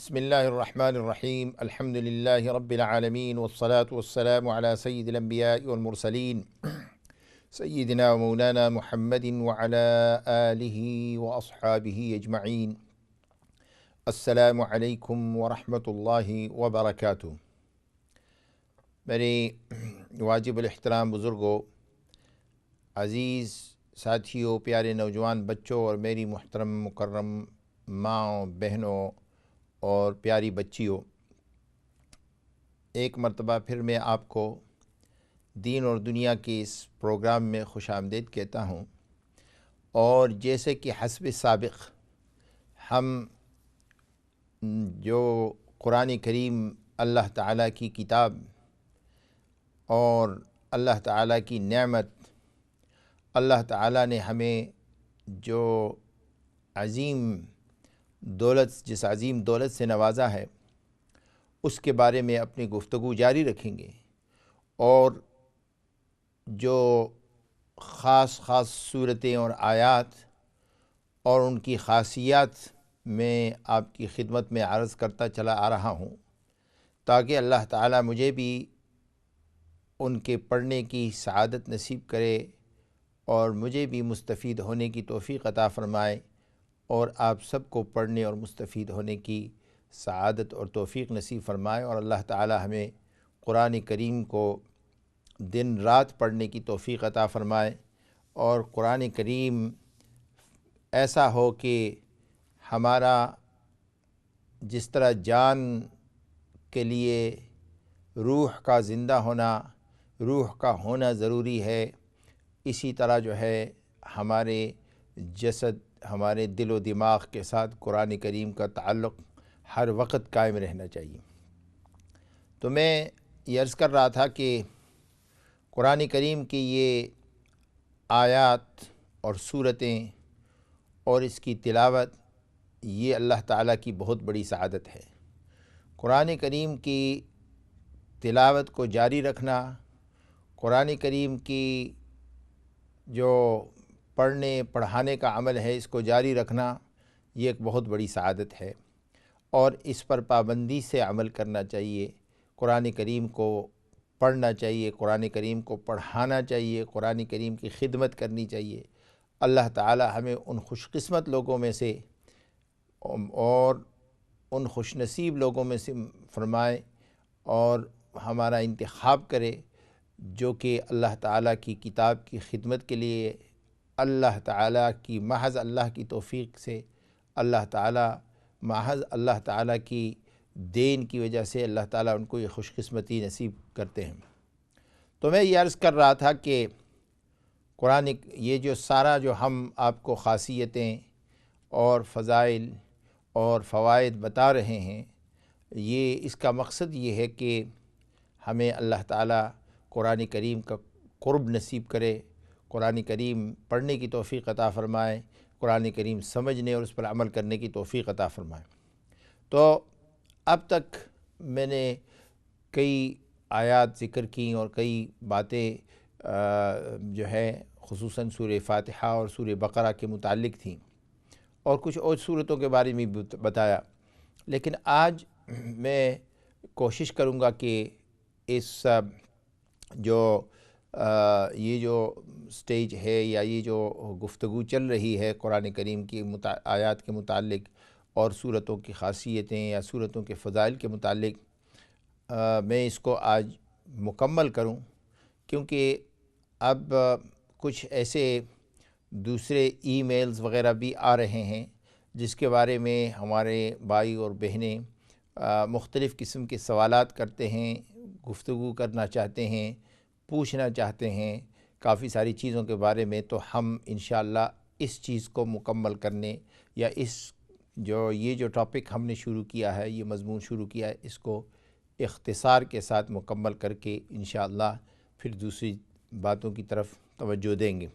بسم الله الرحمن الرحيم. الحمد لله رب العالمين، والصلاة والسلام على سيد الأنبياء والمرسلين سيدنا ومولانا محمد وعلى آله وأصحابه أجمعين. السلام علیکم ورحمۃ اللہ وبرکاتہ۔ میرے واجب الاحترام بزرگوں، عزیز ساتھیوں، پیارے نوجوان بچوں اور میری محترم مکرم ماؤں، بہنوں اور پیاری بچیوں، ایک مرتبہ پھر میں آپ کو دین اور دنیا کے اس پروگرام میں خوش آمدید کہتا ہوں۔ اور جیسے کہ حسب سابق ہم جو قرآن کریم اللہ تعالیٰ کی کتاب اور اللہ تعالیٰ کی نعمت، اللہ تعالیٰ نے ہمیں جو عظیم دولت، جس عظیم دولت سے نوازا ہے، اس کے بارے میں اپنی گفتگو جاری رکھیں گے، اور جو خاص صورتیں اور آیات اور ان کی خاصیات میں آپ کی خدمت میں عرض کرتا چلا آ رہا ہوں، تاکہ اللہ تعالیٰ مجھے بھی ان کے پڑھنے کی سعادت نصیب کرے اور مجھے بھی مستفید ہونے کی توفیق عطا فرمائے، اور آپ سب کو پڑھنے اور مستفید ہونے کی سعادت اور توفیق نصیب فرمائے، اور اللہ تعالیٰ ہمیں قرآن کریم کو دن رات پڑھنے کی توفیق عطا فرمائے، اور قرآن کریم ایسا ہو کہ ہمارا جس طرح جان کے لیے روح کا زندہ ہونا، روح کا ہونا ضروری ہے، اسی طرح جو ہے ہمارے جسد، ہمارے دل و دماغ کے ساتھ قرآن کریم کا تعلق ہر وقت قائم رہنا چاہیے۔ تو میں یہ عرض کر رہا تھا کہ قرآن کریم کی یہ آیات اور سورتیں اور اس کی تلاوت، یہ اللہ تعالیٰ کی بہت بڑی سعادت ہے۔ قرآن کریم کی تلاوت کو جاری رکھنا، قرآن کریم کی جو پڑھنے پڑھانے کا عمل ہے، اس کو جاری رکھنا، یہ ایک بہت بڑی سعادت ہے، اور اس پر پابندی سے عمل کرنا چاہیے۔ قرآن کریم کو پڑھنا چاہیے، قرآن کریم کو پڑھانا چاہیے، قرآن کریم کی خدمت کرنی چاہیے۔ اللہ تعالی ہمیں ان خوش قسمت لوگوں میں سے اور ان خوش نصیب لوگوں میں سے فرمائے، اور ہمارا انتخاب کرے جو کہ اللہ تعالیٰ کی کتاب کی خدمت کے لیے اللہ تعالیٰ کی محض اللہ کی توفیق سے، اللہ تعالیٰ محض اللہ تعالیٰ کی دین کی وجہ سے اللہ تعالیٰ ان کو یہ خوش قسمتی نصیب کرتے ہیں۔ تو میں یہ عرض کر رہا تھا کہ قرآن، یہ جو سارا جو ہم آپ کو خاصیتیں اور فضائل اور فوائد بتا رہے ہیں، یہ اس کا مقصد یہ ہے کہ ہمیں اللہ تعالیٰ قرآن کریم کا قرب نصیب کرے، قرآن کریم پڑھنے کی توفیق عطا فرمائے، قرآن کریم سمجھنے اور اس پر عمل کرنے کی توفیق عطا فرمائے۔ تو اب تک میں نے کئی آیات ذکر کی اور کئی باتیں جو ہے خصوصاً سورہ فاتحہ اور سورہ بقرہ کے متعلق تھیں، اور کچھ اور صورتوں کے بارے میں بھی بتایا، لیکن آج میں کوشش کروں گا کہ اس جو یہ جو سٹیج ہے یا یہ جو گفتگو چل رہی ہے قرآن کریم کی آیات کے متعلق اور صورتوں کی خاصیتیں یا صورتوں کے فضائل کے متعلق، میں اس کو آج مکمل کروں، کیونکہ اب کچھ ایسے دوسرے ای میلز وغیرہ بھی آ رہے ہیں جس کے بارے میں ہمارے بھائی اور بہنیں مختلف قسم کے سوالات کرتے ہیں، گفتگو کرنا چاہتے ہیں، پوچھنا چاہتے ہیں کافی ساری چیزوں کے بارے میں۔ تو ہم انشاءاللہ اس چیز کو مکمل کرنے، یا یہ جو ٹاپک ہم نے شروع کیا ہے، یہ مضمون شروع کیا ہے، اس کو اختصار کے ساتھ مکمل کر کے انشاءاللہ پھر دوسری باتوں کی طرف توجہ دیں گے۔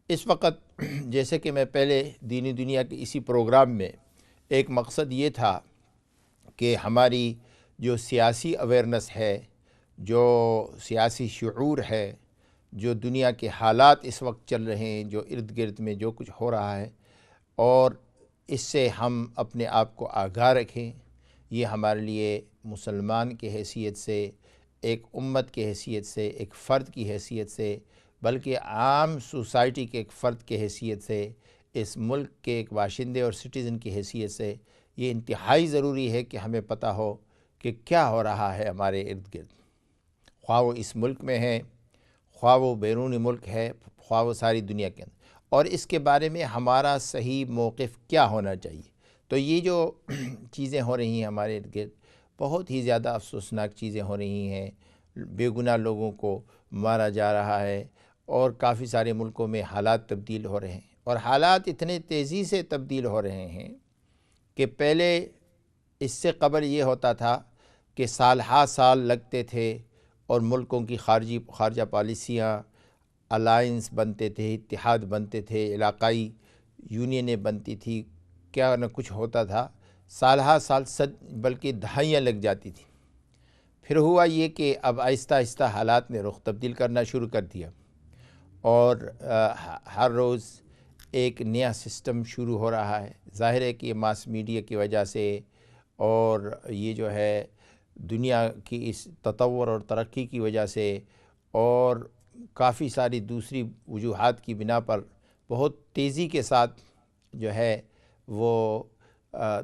اس وقت جیسے کہ میں پہلے دینی دنیا کے اسی پروگرام میں ایک مقصد یہ تھا کہ ہماری جو سیاسی اویئرنس ہے، جو سیاسی شعور ہے، جو دنیا کے حالات اس وقت چل رہے ہیں، جو ارد گرد میں جو کچھ ہو رہا ہے، اور اس سے ہم اپنے آپ کو آگاہ رکھیں۔ یہ ہمارے لیے مسلمان کی حیثیت سے، ایک امت کی حیثیت سے، ایک فرد کی حیثیت سے، بلکہ عام سوسائٹی کے ایک فرد کی حیثیت سے، اس ملک کے ایک باشندے اور سٹیزن کی حیثیت سے یہ انتہائی ضروری ہے کہ ہمیں پتہ ہو کہ کیا ہو رہا ہے ہمارے ارد گرد، خواہ وہ اس ملک میں ہے، خواہ وہ بیرون ملک ہے، خواہ وہ ساری دنیا کے اندر، اور اس کے بارے میں ہمارا صحیح موقف کیا ہونا چاہیے۔ تو یہ جو چیزیں ہو رہی ہیں ہمارے ارد گرد، بہت ہی زیادہ افسوسناک چیزیں ہو رہی ہیں، بے گناہ لوگوں کو مارا جا رہا ہے، اور کافی سارے ملکوں میں حالات تبدیل ہو رہے ہیں، اور حالات اتنے تیزی سے تبدیل ہو رہے ہیں کہ پہلے اس سے قبل یہ ہوتا تھا کہ سال ہا سال لگتے تھے اور ملکوں کی خارجہ پالیسیاں، الائنس بنتے تھے، اتحاد بنتے تھے، علاقائی یونینیں بنتی تھی، کیا نہ کچھ ہوتا تھا، سال ہا سال بلکہ دہائیاں لگ جاتی تھی۔ پھر ہوا یہ کہ اب آہستہ آہستہ حالات نے رخ تبدیل کرنا شروع کر دیا، اور ہر روز ایک نیا سسٹم شروع ہو رہا ہے۔ ظاہر ہے کہ یہ ماس میڈیا کی وجہ سے، اور یہ جو ہے دنیا کی اس تطور اور ترقی کی وجہ سے، اور کافی ساری دوسری وجوہات کی بنا پر بہت تیزی کے ساتھ جو ہے وہ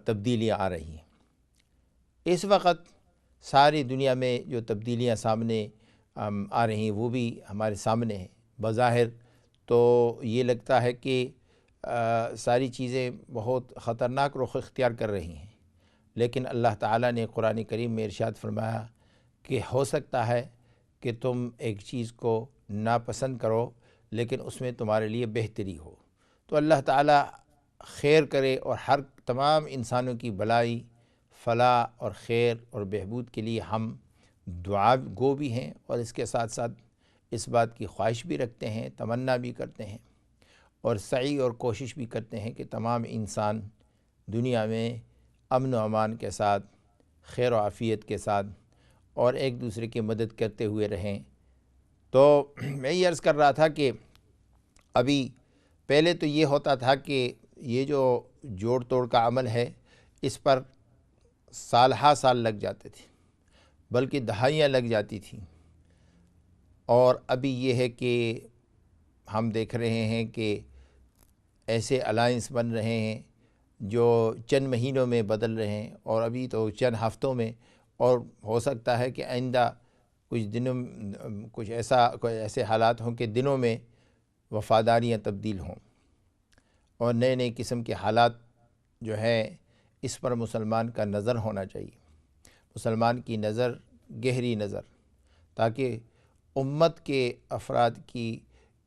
تبدیلیاں آ رہی ہیں۔ اس وقت ساری دنیا میں جو تبدیلیاں سامنے آ رہی ہیں وہ بھی ہمارے سامنے ہیں۔ بظاہر تو یہ لگتا ہے کہ ساری چیزیں بہت خطرناک رخ اختیار کر رہی ہیں، لیکن اللہ تعالیٰ نے قرآن کریم میں ارشاد فرمایا کہ ہو سکتا ہے کہ تم ایک چیز کو ناپسند کرو لیکن اس میں تمہارے لیے بہتری ہو۔ تو اللہ تعالیٰ خیر کرے، اور ہر تمام انسانوں کی بھلائی، فلاح اور خیر اور بہبود کے لیے ہم دعا گو بھی ہیں، اور اس کے ساتھ ساتھ اس بات کی خواہش بھی رکھتے ہیں، تمنا بھی کرتے ہیں، اور سعی اور کوشش بھی کرتے ہیں کہ تمام انسان دنیا میں امن و امان کے ساتھ، خیر و عافیت کے ساتھ، اور ایک دوسرے کی مدد کرتے ہوئے رہیں۔ تو میں یہ عرض کر رہا تھا کہ ابھی پہلے تو یہ ہوتا تھا کہ یہ جو جوڑ توڑ کا عمل ہے اس پر سال ہا سال لگ جاتے تھے، بلکہ دہائیاں لگ جاتی تھیں، اور ابھی یہ ہے کہ ہم دیکھ رہے ہیں کہ ایسے الائنس بن رہے ہیں جو چند مہینوں میں بدل رہے ہیں، اور ابھی تو چند ہفتوں میں، اور ہو سکتا ہے کہ آئندہ کچھ دنوں کچھ ایسے حالات ہوں کہ دنوں میں وفاداریاں تبدیل ہوں، اور نئے نئے قسم کے حالات جو ہے اس پر مسلمان کا نظر ہونا چاہیے، مسلمان کی نظر، گہری نظر، تاکہ امت کے افراد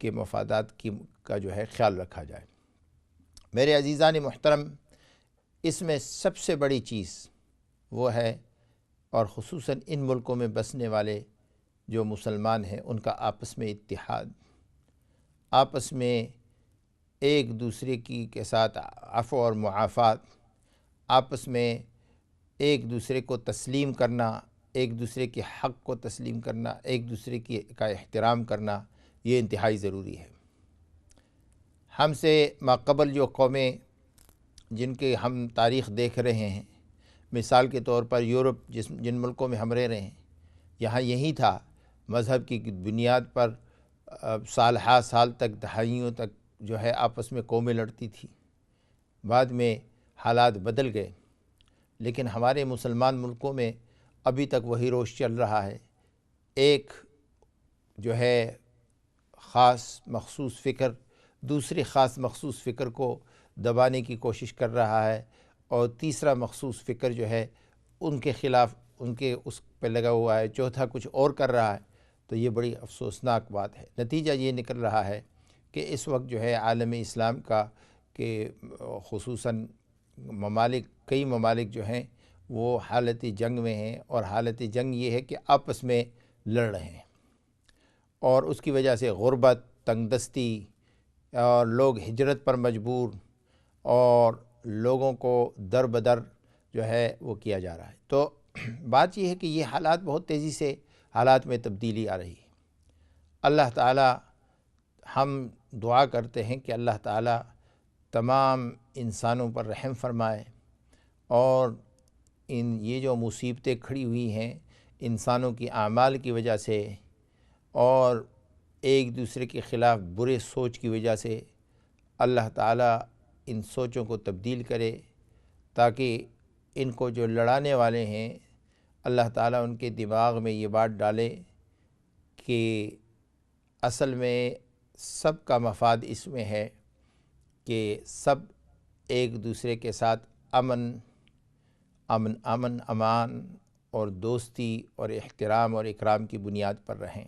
کے مفادات کا جو ہے خیال رکھا جائے۔ میرے عزیزان محترم، اس میں سب سے بڑی چیز وہ ہے، اور خصوصاً ان ملکوں میں بسنے والے جو مسلمان ہیں ان کا آپس میں اتحاد، آپس میں ایک دوسرے کے ساتھ عفو اور معافات، آپس میں ایک دوسرے کو تسلیم کرنا، ایک دوسرے کے حق کو تسلیم کرنا، ایک دوسرے کا احترام کرنا، یہ انتہائی ضروری ہے۔ ہم سے ماقبل جو قومیں جن کے ہم تاریخ دیکھ رہے ہیں، مثال کے طور پر یورپ، جن ملکوں میں ہم رہ رہے ہیں، یہاں یہی تھا، مذہب کی بنیاد پر سال ہا سال تک، دہائیوں تک جو ہے آپس میں قومیں لڑتی تھی، بعد میں حالات بدل گئے، لیکن ہمارے مسلمان ملکوں میں ابھی تک وہی روش چل رہا ہے۔ ایک جو ہے خاص مخصوص فکر دوسری خاص مخصوص فکر کو دبانے کی کوشش کر رہا ہے، اور تیسرا مخصوص فکر جو ہے ان کے خلاف، ان کے اس پہ لگا ہوا ہے، چوتھا کچھ اور کر رہا ہے۔ تو یہ بڑی افسوسناک بات ہے۔ نتیجہ یہ نکل رہا ہے کہ اس وقت جو ہے عالم اسلام کا، کہ خصوصاً کئی ممالک جو ہیں وہ حالت جنگ میں ہیں، اور حالت جنگ یہ ہے کہ آپس میں لڑ رہے ہیں، اور اس کی وجہ سے غربت، تنگ دستی، اور لوگ ہجرت پر مجبور، اور لوگوں کو در بدر جو ہے وہ کیا جا رہا ہے۔ تو بات یہ ہے کہ یہ حالات بہت تیزی سے حالات میں تبدیلی آ رہی ہے۔ اللہ تعالی، ہم دعا کرتے ہیں کہ اللہ تعالی تمام انسانوں پر رحم فرمائے، اور یہ جو مصیبتیں کھڑی ہوئی ہیں انسانوں کی اعمال کی وجہ سے اور ایک دوسرے کے خلاف برے سوچ کی وجہ سے، اللہ تعالیٰ ان سوچوں کو تبدیل کرے، تاکہ ان کو جو لڑانے والے ہیں اللہ تعالیٰ ان کے دماغ میں یہ بات ڈالے کہ اصل میں سب کا مفاد اس میں ہے کہ سب ایک دوسرے کے ساتھ امان اور دوستی اور احترام اور اکرام کی بنیاد پر رہیں۔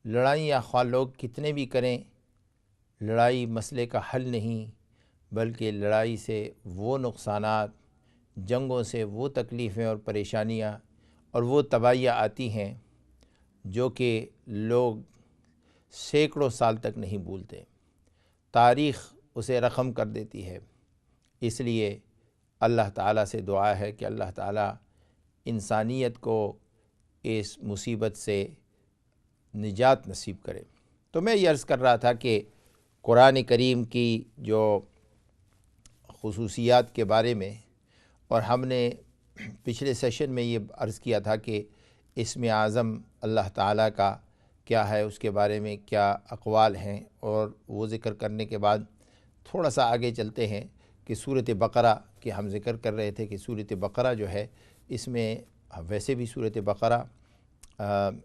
لڑائی یا خواہ لوگ کتنے بھی کریں، لڑائی مسئلے کا حل نہیں، بلکہ لڑائی سے وہ نقصانات، جنگوں سے وہ تکلیفیں اور پریشانیاں اور وہ تباہیاں آتی ہیں جو کہ لوگ سینکڑوں سال تک نہیں بھولتے، تاریخ اسے رقم کر دیتی ہے۔ اس لیے اللہ تعالیٰ سے دعا ہے کہ اللہ تعالیٰ انسانیت کو اس مصیبت سے نجات نصیب کرے۔ تو میں یہ عرض کر رہا تھا کہ قرآن کریم کی جو خصوصیات کے بارے میں، اور ہم نے پچھلے سیشن میں یہ عرض کیا تھا کہ اسم اعظم اللہ تعالیٰ کا کیا ہے، اس کے بارے میں کیا اقوال ہیں، اور وہ ذکر کرنے کے بعد تھوڑا سا آگے چلتے ہیں کہ سورۃ بقرہ کہ ہم ذکر کر رہے تھے کہ سورۃ بقرہ جو ہے، اس میں ویسے بھی سورۃ بقرہ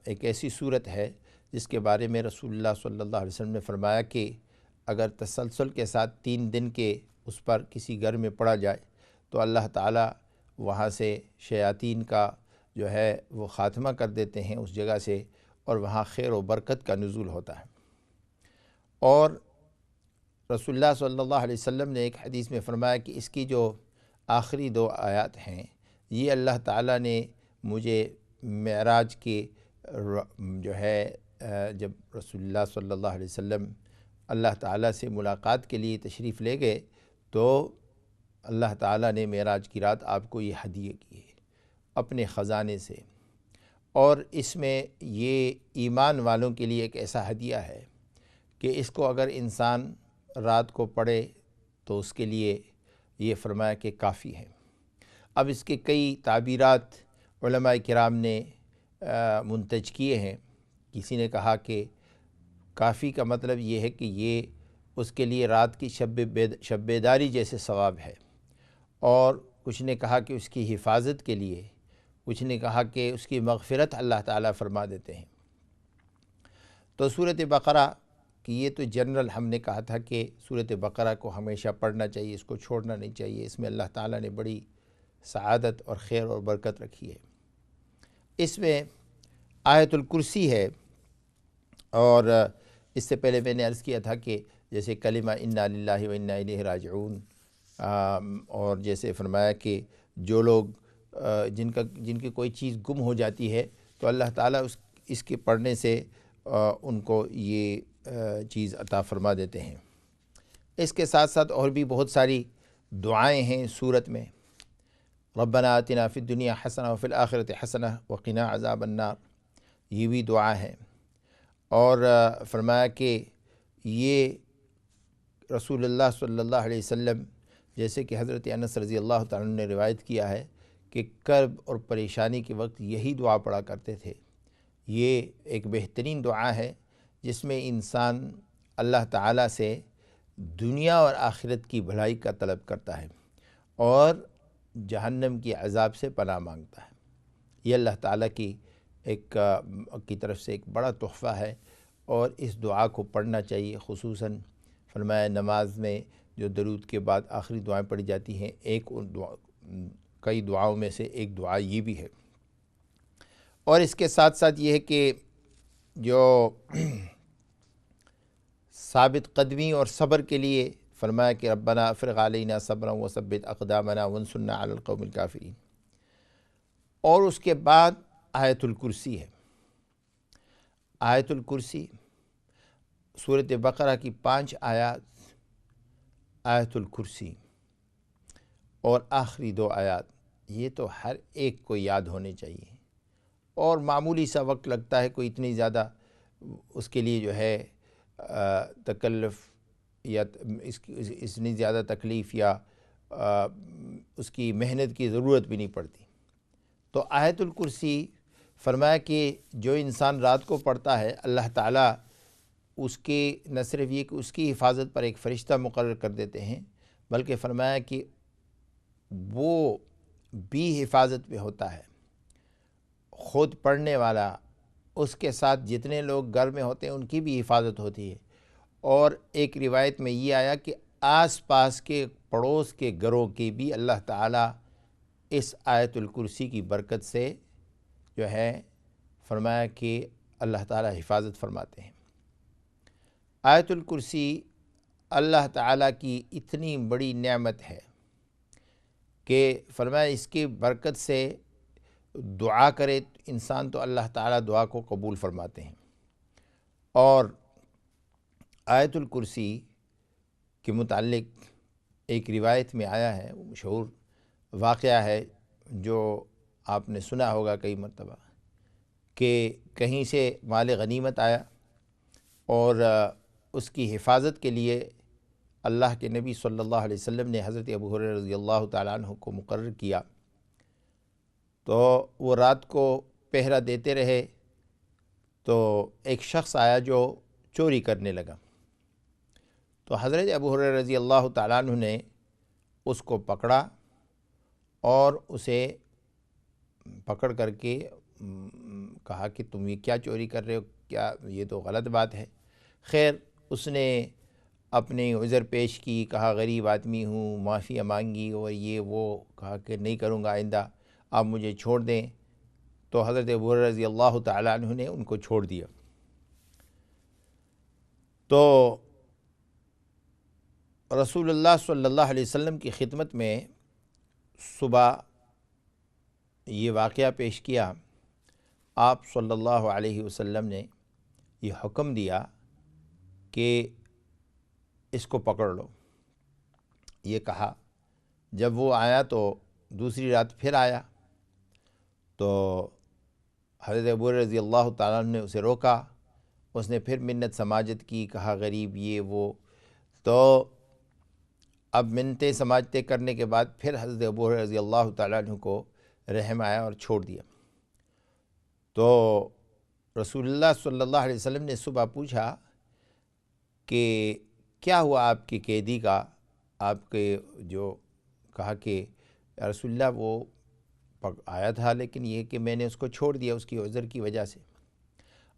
ایک ایسی سورت ہے جس کے بارے میں رسول اللہ صلی اللہ علیہ وسلم نے فرمایا کہ اگر تسلسل کے ساتھ 3 دن کے اس پر کسی گھر میں پڑھا جائے تو اللہ تعالیٰ وہاں سے شیاطین کا جو ہے وہ خاتمہ کر دیتے ہیں اس جگہ سے، اور وہاں خیر و برکت کا نزول ہوتا ہے۔ اور رسول اللہ صلی اللہ علیہ وسلم نے ایک حدیث میں فرمایا کہ اس کی جو آخری 2 آیات ہیں، یہ اللہ تعالیٰ نے مجھے معراج کی جو ہے جب رسول اللہ صلی اللہ علیہ وسلم اللہ تعالیٰ سے ملاقات کے لیے تشریف لے گئے تو اللہ تعالیٰ نے معراج کی رات آپ کو یہ ہدیہ کی ہے اپنے خزانے سے، اور اس میں یہ ایمان والوں کے لیے ایک ایسا ہدیہ ہے کہ اس کو اگر انسان رات کو پڑھے تو اس کے لیے یہ فرمایا کہ کافی ہے۔ اب اس کے کئی تعبیرات علماء کرام نے منتج کیے ہیں۔ کسی نے کہا کہ کافی کا مطلب یہ ہے کہ یہ اس کے لیے رات کی شب بیداری جیسے ثواب ہے، اور کچھ نے کہا کہ اس کی حفاظت کے لیے، کچھ نے کہا کہ اس کی مغفرت اللہ تعالیٰ فرما دیتے ہیں۔ تو سورۃ بقرہ کہ یہ تو جنرل ہم نے کہا تھا کہ سورۃ بقرہ کو ہمیشہ پڑھنا چاہیے، اس کو چھوڑنا نہیں چاہیے، اس میں اللہ تعالیٰ نے بڑی سعادت اور خیر اور برکت رکھی ہے۔ اس میں آیت الکرسی ہے، اور اس سے پہلے میں نے عرض کیا تھا کہ جیسے کلمہ انا للہ و انا الیہ راجعون، اور جیسے فرمایا کہ جو لوگ جن کی کوئی چیز گم ہو جاتی ہے تو اللہ تعالیٰ اس کے پڑھنے سے ان کو یہ چیز عطا فرما دیتے ہیں۔ اس کے ساتھ ساتھ اور بھی بہت ساری دعائیں ہیں سورت میں۔ ربنا آتنا فی الدنیا حسنہ وفی الآخرۃ حسنہ وقنا عذاب النار، یہ بھی دعا ہے۔ اور فرمایا کہ یہ رسول اللہ صلی اللہ علیہ وسلم، جیسے کہ حضرت انس رضی اللہ تعالیٰ نے روایت کیا ہے کہ کرب اور پریشانی کے وقت یہی دعا پڑھا کرتے تھے۔ یہ ایک بہترین دعا ہے جس میں انسان اللہ تعالیٰ سے دنیا اور آخرت کی بھلائی کا طلب کرتا ہے اور جہنم کی عذاب سے پناہ مانگتا ہے۔ یہ اللہ تعالیٰ کی طرف سے ایک بڑا تحفہ ہے، اور اس دعا کو پڑھنا چاہیے۔ خصوصاً فرمایا نماز میں جو درود کے بعد آخری دعائیں پڑھی جاتی ہیں، کئی دعاؤں میں سے ایک دعا یہ بھی ہے۔ اور اس کے ساتھ ساتھ یہ ہے کہ جو ثابت قدمی اور صبر کے لیے فرمایا کہ ربنا افرغ علینا صبرا وثبت اقدامنا وانصرنا علی القوم الکافرین، اور اس کے بعد آیت الکرسی ہے۔ آیت الکرسی سورۃ بقرہ کی 5 آیات، آیت الکرسی اور آخری 2 آیات، یہ تو ہر ایک کو یاد ہونے چاہیے، اور معمولی سا وقت لگتا ہے، کوئی اتنی زیادہ اس کے لیے جو ہے تکلف یا اس نے زیادہ تکلیف یا اس کی محنت کی ضرورت بھی نہیں پڑتی۔ تو آیت الکرسی فرمایا کہ جو انسان رات کو پڑھتا ہے اللہ تعالیٰ اس کے نہ صرف یہ کہ اس کی حفاظت پر ایک فرشتہ مقرر کر دیتے ہیں، بلکہ فرمایا کہ وہ بھی حفاظت پہ ہوتا ہے، خود پڑھنے والا، اس کے ساتھ جتنے لوگ گھر میں ہوتے ہیں ان کی بھی حفاظت ہوتی ہے۔ اور ایک روایت میں یہ آیا کہ آس پاس کے پڑوس کے گھروں کی بھی اللہ تعالیٰ اس آیت الکرسی کی برکت سے جو ہے فرمایا کہ اللہ تعالیٰ حفاظت فرماتے ہیں۔ آیت الکرسی اللہ تعالیٰ کی اتنی بڑی نعمت ہے کہ فرمایا اس کی برکت سے دعا کرے انسان تو اللہ تعالیٰ دعا کو قبول فرماتے ہیں۔ اور آیت الکرسی کے متعلق ایک روایت میں آیا ہے، مشہور واقعہ ہے جو آپ نے سنا ہوگا کئی مرتبہ، کہ کہیں سے مال غنیمت آیا اور اس کی حفاظت کے لیے اللہ کے نبی صلی اللہ علیہ وسلم نے حضرت ابو ہریرہ رضی اللہ تعالیٰ عنہ کو مقرر کیا، تو وہ رات کو پہرا دیتے رہے، تو ایک شخص آیا جو چوری کرنے لگا، تو حضرت ابو ہریرہ رضی اللہ تعالیٰ عنہ نے اس کو پکڑا اور اسے پکڑ کر کے کہا کہ تم یہ کیا چوری کر رہے ہو، کیا یہ تو غلط بات ہے۔ خیر اس نے اپنی عذر پیش کی، کہا غریب آدمی ہوں، معافی مانگی، اور یہ وہ کہا کہ نہیں کروں گا آئندہ، آپ مجھے چھوڑ دیں۔ تو حضرت ابو ہریرہ رضی اللہ تعالیٰ عنہ نے ان کو چھوڑ دیا۔ تو رسول اللہ صلی اللہ علیہ وسلم کی خدمت میں صبح یہ واقعہ پیش کیا، آپ صلی اللہ علیہ وسلم نے یہ حکم دیا کہ اس کو پکڑ لو۔ یہ کہا، جب وہ آیا تو دوسری رات پھر آیا، تو حضرت ابو ہریرہ رضی اللہ تعالیٰ عنہ نے اسے روکا، اس نے پھر منت سماجت کی، کہا غریب یہ وہ، تو اب منتیں سماجتیں کرنے کے بعد پھر حضرت ابو ہریرہ رضی اللہ تعالیٰ عنہ کو رحم آیا اور چھوڑ دیا۔ تو رسول اللہ صلی اللہ علیہ وسلم نے صبح پوچھا کہ کیا ہوا آپ کے قیدی کا، آپ کے جو کہا کہ یا رسول اللہ وہ آیا تھا لیکن یہ کہ میں نے اس کو چھوڑ دیا اس کی عذر کی وجہ سے۔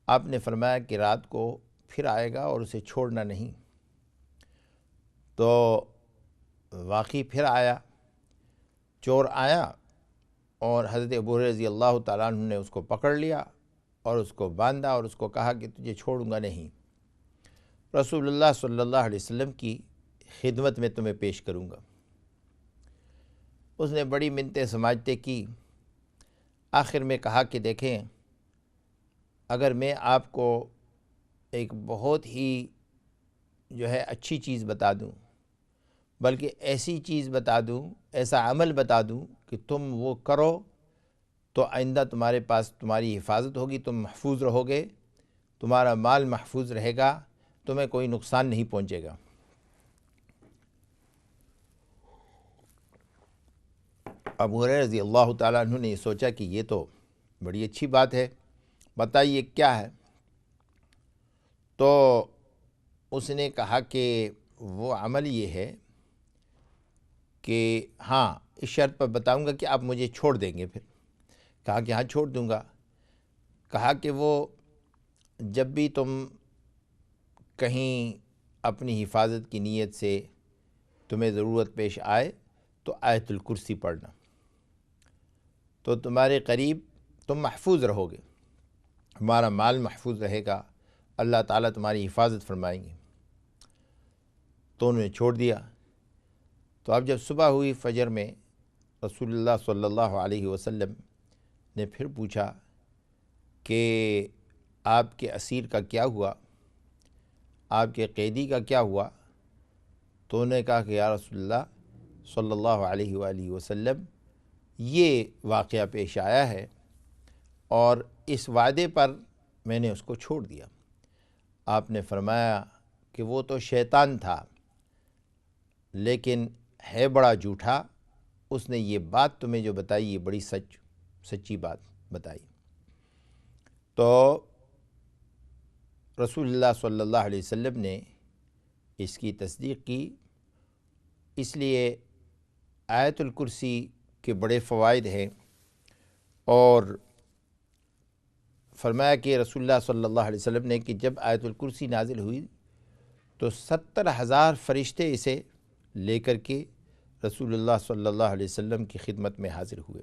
آپ نے فرمایا کہ رات کو پھر آئے گا اور اسے چھوڑنا نہیں۔ تو واقعی پھر آیا، چور آیا اور حضرت ابو ہریرہ رضی اللہ تعالیٰ عنہ نے اس کو پکڑ لیا اور اس کو باندھا اور اس کو کہا کہ تجھے چھوڑوں گا نہیں، رسول اللہ صلی اللہ علیہ وسلم کی خدمت میں تمہیں پیش کروں گا۔ اس نے بڑی منتیں سماجتیں کی، آخر میں کہا کہ دیکھیں اگر میں آپ کو ایک بہت ہی جو ہے اچھی چیز بتا دوں، بلکہ ایسی چیز بتا دوں، ایسا عمل بتا دوں کہ تم وہ کرو تو آئندہ تمہارے پاس تمہاری حفاظت ہوگی، تم محفوظ رہو گے، تمہارا مال محفوظ رہے گا، تمہیں کوئی نقصان نہیں پہنچے گا۔ ابو ہریرہ رضی اللہ تعالیٰ عنہ نے سوچا کہ یہ تو بڑی اچھی بات ہے، بتائیے کیا ہے؟ تو اس نے کہا کہ وہ عمل یہ ہے کہ ہاں اس شرط پر بتاؤں گا کہ آپ مجھے چھوڑ دیں گے۔ پھر کہا کہ ہاں چھوڑ دوں گا۔ کہا کہ وہ جب بھی تم کہیں اپنی حفاظت کی نیت سے تمہیں ضرورت پیش آئے تو آیت الکرسی پڑھنا، تو تمہارے قریب تم محفوظ رہو گے، ہمارا مال محفوظ رہے گا، اللہ تعالیٰ تمہاری حفاظت فرمائیں گے۔ تو انہوں نے چھوڑ دیا۔ تو اب جب صبح ہوئی فجر میں رسول اللہ صلی اللہ علیہ وسلم نے پھر پوچھا کہ آپ کے اسیر کا کیا ہوا، آپ کے قیدی کا کیا ہوا؟ تو انہوں نے کہا کہ یا رسول اللہ صلی اللہ علیہ وآلہ وسلم یہ واقعہ پیش آیا ہے اور اس وعدے پر میں نے اس کو چھوڑ دیا۔ آپ نے فرمایا کہ وہ تو شیطان تھا، لیکن ہے بڑا جھوٹا، اس نے یہ بات تمہیں جو بتائی یہ بڑی سچی بات بتائی۔ تو رسول اللہ صلی اللہ علیہ وسلم نے اس کی تصدیق کی۔ اس لیے آیت الکرسی کے بڑے فوائد ہیں، اور فرمایا کہ رسول اللہ صلی اللہ علیہ وسلم نے کہ جب آیت الکرسی نازل ہوئی تو 70,000 فرشتے اسے لے کر کے رسول اللہ صلی اللہ علیہ وسلم کی خدمت میں حاضر ہوئے،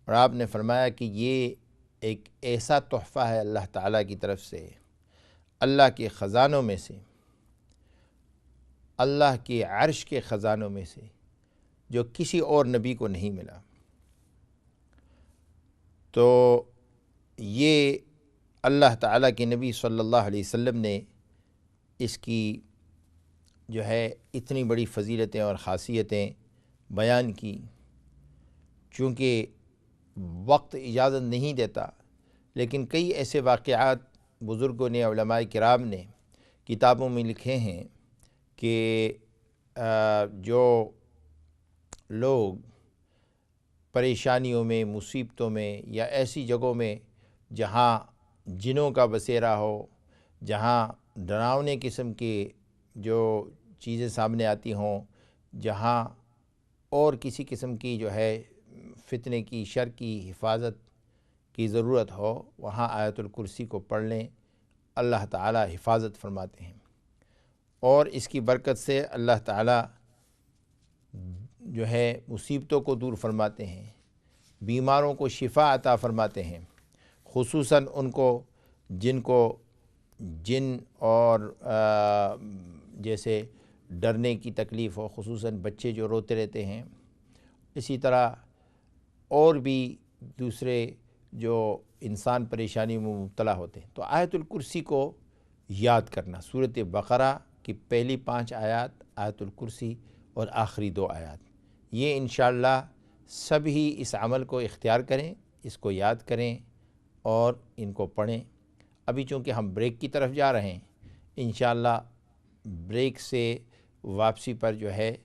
اور آپ نے فرمایا کہ یہ ایک ایسا تحفہ ہے اللہ تعالیٰ کی طرف سے، اللہ کے خزانوں میں سے، اللہ کے عرش کے خزانوں میں سے، جو کسی اور نبی کو نہیں ملا۔ تو یہ اللہ تعالیٰ کے نبی صلی اللہ علیہ وسلم نے اس کی جو ہے اتنی بڑی فضیلتیں اور خاصیتیں بیان کی۔ چونکہ وقت اجازت نہیں دیتا، لیکن کئی ایسے واقعات بزرگوں نے، علماء کرام نے کتابوں میں لکھے ہیں کہ جو لوگ پریشانیوں میں، مصیبتوں میں، یا ایسی جگہوں میں جہاں جنوں کا بسیرا ہو، جہاں ڈراؤنے قسم کی جو چیزیں سامنے آتی ہوں، جہاں اور کسی قسم کی جو ہے فتنے کی، شر کی حفاظت کی ضرورت ہو، وہاں آیت الکرسی کو پڑھ لیں، اللہ تعالیٰ حفاظت فرماتے ہیں، اور اس کی برکت سے اللہ تعالیٰ جو ہے مصیبتوں کو دور فرماتے ہیں، بیماروں کو شفا عطا فرماتے ہیں، خصوصاً ان کو جن کو جن اور جیسے ڈرنے کی تکلیف ہو، خصوصاً بچے جو روتے رہتے ہیں، اسی طرح اور بھی دوسرے جو انسان پریشانی میں مبتلا ہوتے ہیں۔ تو آیت الکرسی کو یاد کرنا، سورۃ بقرہ کی پہلی 5 آیات، آیت الکرسی اور آخری 2 آیات، یہ انشاءاللہ سبھی اس عمل کو اختیار کریں، اس کو یاد کریں اور ان کو پڑھیں۔ ابھی چونکہ ہم بریک کی طرف جا رہے ہیں، انشاءاللہ بریک سے واپسی پر جو ہے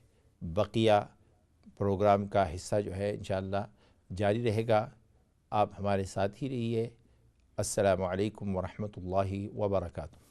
بقیہ پروگرام کا حصہ جو ہے انشاءاللہ جاری رہے گا۔ آپ ہمارے ساتھ ہی رہیے۔ السلام علیکم ورحمۃ اللہ وبرکاتہ۔